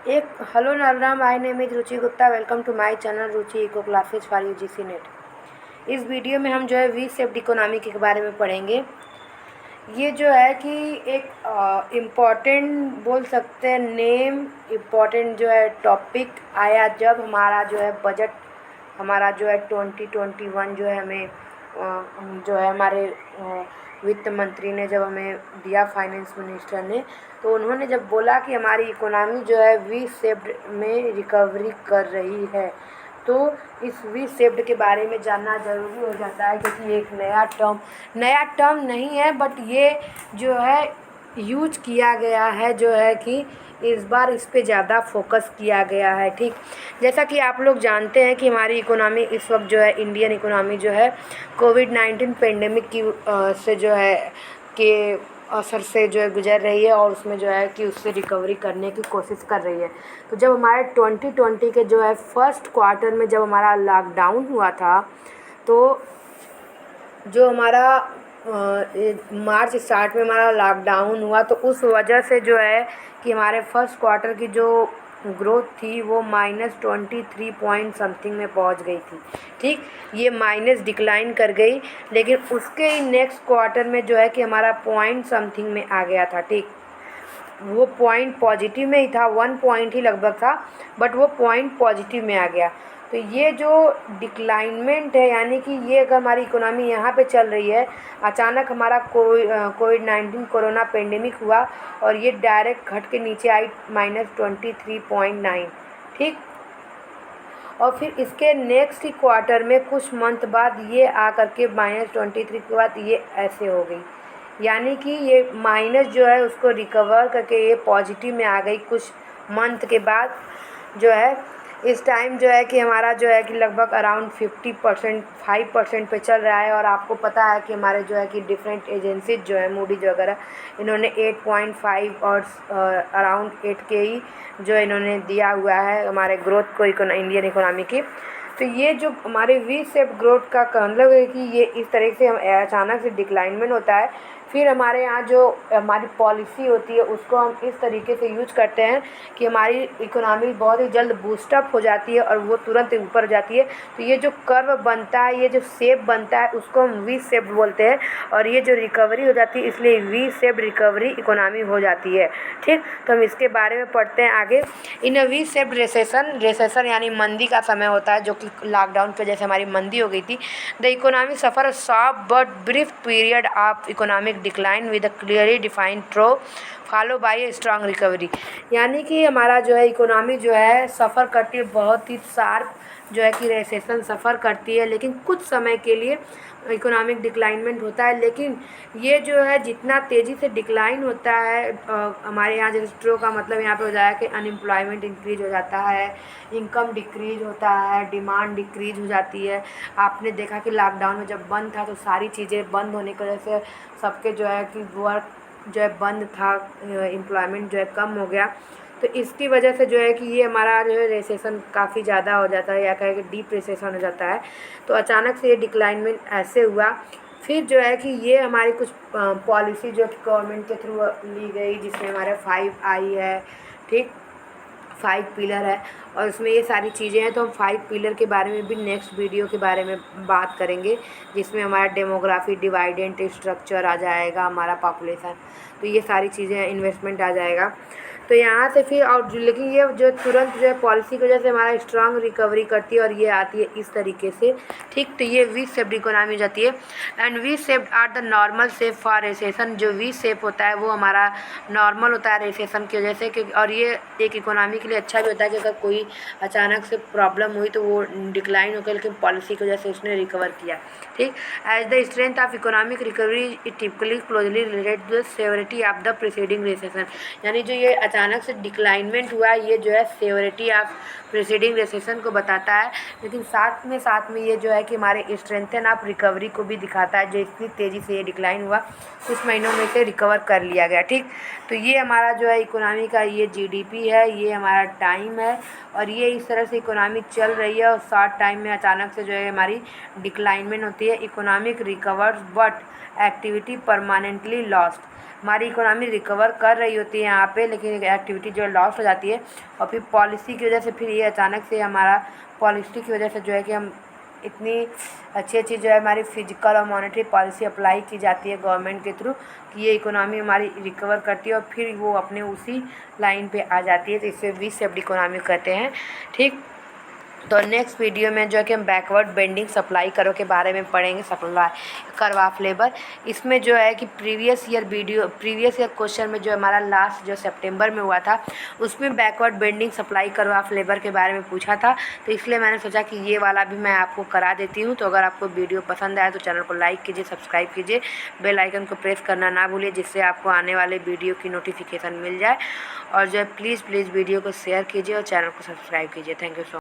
Hello Narra, my name is Ruchi Gupta. Welcome to my channel Ruchi eco classes for UGC NET. इस video में हम जो है वी शेप्ड इकोनॉमी के बारे में पढ़ेंगे। ये जो है कि एक इम्पॉर्टेंट बोल सकते हैं नेम इम्पॉर्टेंट जो है टॉपिक आया जब हमारा जो है बजट हमारा जो है 2021 जो है हमें जो है हमारे वित्त मंत्री ने जब हमें दिया, फाइनेंस मिनिस्टर ने, तो उन्होंने जब बोला कि हमारी इकोनॉमी जो है वी शेप्ड में रिकवरी कर रही है, तो इस वी शेप्ड के बारे में जानना ज़रूरी हो जाता है, क्योंकि एक नया टर्म नहीं है, बट ये जो है यूज किया गया है, जो है कि इस बार इस पे ज़्यादा फोकस किया गया है। ठीक, जैसा कि आप लोग जानते हैं कि हमारी इकोनॉमी इस वक्त जो है इंडियन इकोनॉमी जो है कोविड-19 पेंडेमिक की से जो है के असर से जो है गुजर रही है, और उसमें जो है कि उससे रिकवरी करने की कोशिश कर रही है। तो जब हमारे 2020 के जो है फर्स्ट क्वार्टर में जब हमारा लॉकडाउन हुआ था, तो जो हमारा मार्च स्टार्ट में हमारा लॉकडाउन हुआ, तो उस वजह से जो है कि हमारे फर्स्ट क्वार्टर की जो ग्रोथ थी वो -23 पॉइंट समथिंग में पहुंच गई थी। ठीक, ये माइनस डिक्लाइन कर गई, लेकिन उसके ही नेक्स्ट क्वार्टर में जो है कि हमारा पॉइंट समथिंग में आ गया था। ठीक, वो पॉइंट पॉजिटिव में ही था, 1 पॉइंट ही लगभग था, बट वो पॉइंट पॉजिटिव में आ गया। तो ये जो डिक्लाइनमेंट है, यानी कि ये अगर हमारी इकोनॉमी यहाँ पे चल रही है, अचानक हमारा कोविड-19 कोरोना पेंडेमिक हुआ और ये डायरेक्ट घट के नीचे आई -23.9। ठीक, और फिर इसके नेक्स्ट ही क्वार्टर में कुछ मंथ बाद ये आकर के -23 के बाद ये ऐसे हो गई, यानी कि ये माइनस जो है उसको रिकवर करके ये पॉजिटिव में आ गई कुछ मंथ के बाद। जो है इस टाइम जो है कि हमारा जो है कि लगभग अराउंड 5% पे चल रहा है। और आपको पता है कि हमारे जो है कि डिफरेंट एजेंसीज जो है मूडीज वगैरह, इन्होंने 8.5 और अराउंड 8 के ही जो इन्होंने दिया हुआ है हमारे ग्रोथ को इंडियन इकोनॉमी की। तो ये जो हमारे वी शेप ग्रोथ का मतलब है कि ये इस तरह से हम अचानक से डिक्लाइनमेंट होता है, फिर हमारे यहाँ जो हमारी पॉलिसी होती है उसको हम इस तरीके से यूज करते हैं कि हमारी इकोनॉमी बहुत ही जल्द बूस्टअप हो जाती है और वो तुरंत ऊपर जाती है। तो ये जो कर्व बनता है, ये जो शेप बनता है, उसको हम वी शेप बोलते हैं, और ये जो रिकवरी हो जाती है इसलिए वी शेप रिकवरी इकोनॉमी हो जाती है। ठीक, तो हम इसके बारे में पढ़ते हैं आगे। इन वी शेप रेसेशन यानी मंदी का समय होता है, जो कि लॉकडाउन की वजह से हमारी मंदी हो गई थी। The economy suffer a sharp but brief period of economic decline with a clearly defined trough follow by a strong recovery. यानी कि हमारा जो है इकोनॉमी जो है सफ़र करती है, बहुत ही शार्प जो है कि रेसेशन सफ़र करती है, लेकिन कुछ समय के लिए इकोनॉमिक डिक्लाइनमेंट होता है। लेकिन ये जो है जितना तेज़ी से डिक्लाइन होता है, हमारे यहाँ जैसे स्ट्रो का मतलब यहाँ पे हो जाएगा कि अनएम्प्लॉयमेंट इंक्रीज हो जाता है, इनकम डिक्रीज होता है, डिमांड डिक्रीज हो जाती है। आपने देखा कि लॉकडाउन में जब बंद था तो सारी चीज़ें बंद होने की वजह से सबके जो है कि वर्क जो है बंद था, एम्प्लॉयमेंट जो है कम हो गया। तो इसकी वजह से जो है कि ये हमारा जो है रिसेशन काफ़ी ज़्यादा हो जाता है, या कहें कि डीप रिसेशन हो जाता है। तो अचानक से ये डिक्लाइनमेंट ऐसे हुआ। फिर जो है कि ये हमारी कुछ पॉलिसी जो गवर्नमेंट के थ्रू ली गई, जिसमें हमारे 5 आई है। ठीक, 5 पिलर है, और उसमें ये सारी चीज़ें हैं। तो हम 5 पिलर के बारे में भी नेक्स्ट वीडियो के बारे में बात करेंगे, जिसमें हमारा डेमोग्राफी, डिवाइडेंट स्ट्रक्चर आ जाएगा, हमारा पॉपुलेशन, तो ये सारी चीज़ें, इन्वेस्टमेंट आ जाएगा। तो यहाँ से फिर और लेकिन ये जो तुरंत जो है पॉलिसी की वजह से हमारा स्ट्रांग रिकवरी करती है, और ये आती है इस तरीके से। ठीक, तो ये वी शेप्ड इकोनॉमी हो जाती है। And V shaped are the normal shape for recession. जो वी शेप होता है वो हमारा नॉर्मल होता है रिसेशन की वजह से, क्योंकि और ये एक इकोनॉमी के लिए अच्छा भी होता है कि अगर कोई अचानक से प्रॉब्लम हुई तो वो डिक्लाइन हो गया, लेकिन पॉलिसी की वजह से उसने रिकवर किया। ठीक, as the strength of economic recovery it typically closely related to the severity of the preceding recession. यानी जो ये अचानक से डिक्लाइनमेंट हुआ, ये जो है सेवरिटी ऑफ प्रीसीडिंग रिसेशन को बताता है, लेकिन साथ में ये जो है कि हमारे स्ट्रेंथन ऑफ रिकवरी को भी दिखाता है। जो इतनी तेज़ी से ये डिक्लाइन हुआ, कुछ महीनों में से रिकवर कर लिया गया। ठीक, तो ये हमारा जो है इकोनॉमी का ये जीडीपी है, ये हमारा टाइम है, और ये इस तरह से इकोनॉमी चल रही है। और शॉर्ट टाइम में अचानक से जो है हमारी डिक्लाइनमेंट होती है। Economic recovers but activity permanently lost. हमारी इकोनॉमी रिकवर कर रही होती है यहाँ पे, लेकिन एक्टिविटी जो है लॉस हो जाती है। और फिर पॉलिसी की वजह से फिर ये अचानक से हमारा पॉलिसी की वजह से जो है कि हम इतनी अच्छी जो है हमारी फिजिकल और मॉनेटरी पॉलिसी अप्लाई की जाती है गवर्नमेंट के थ्रू कि ये इकोनॉमी हमारी रिकवर करती है और फिर वो अपने उसी लाइन पे आ जाती है। तो इसे वी शेप्ड इकोनॉमी कहते हैं। ठीक, तो नेक्स्ट वीडियो में जो है कि हम बैकवर्ड बेंडिंग सप्लाई करो के बारे में पढ़ेंगे, सप्लाई कर्व ऑफ लेबर। इसमें जो है कि प्रीवियस ईयर क्वेश्चन में जो हमारा लास्ट जो सितंबर में हुआ था उसमें backward bending supply curve of labour के बारे में पूछा था, तो इसलिए मैंने सोचा कि ये वाला भी मैं आपको करा देती हूँ। तो अगर आपको वीडियो पसंद आए तो चैनल को लाइक कीजिए, सब्सक्राइब कीजिए, बेल आइकन को प्रेस करना ना भूलिए, जिससे आपको आने वाले वीडियो की नोटिफिकेशन मिल जाए। और जो है प्लीज़ वीडियो को शेयर कीजिए और चैनल को सब्सक्राइब कीजिए। Thank you so much.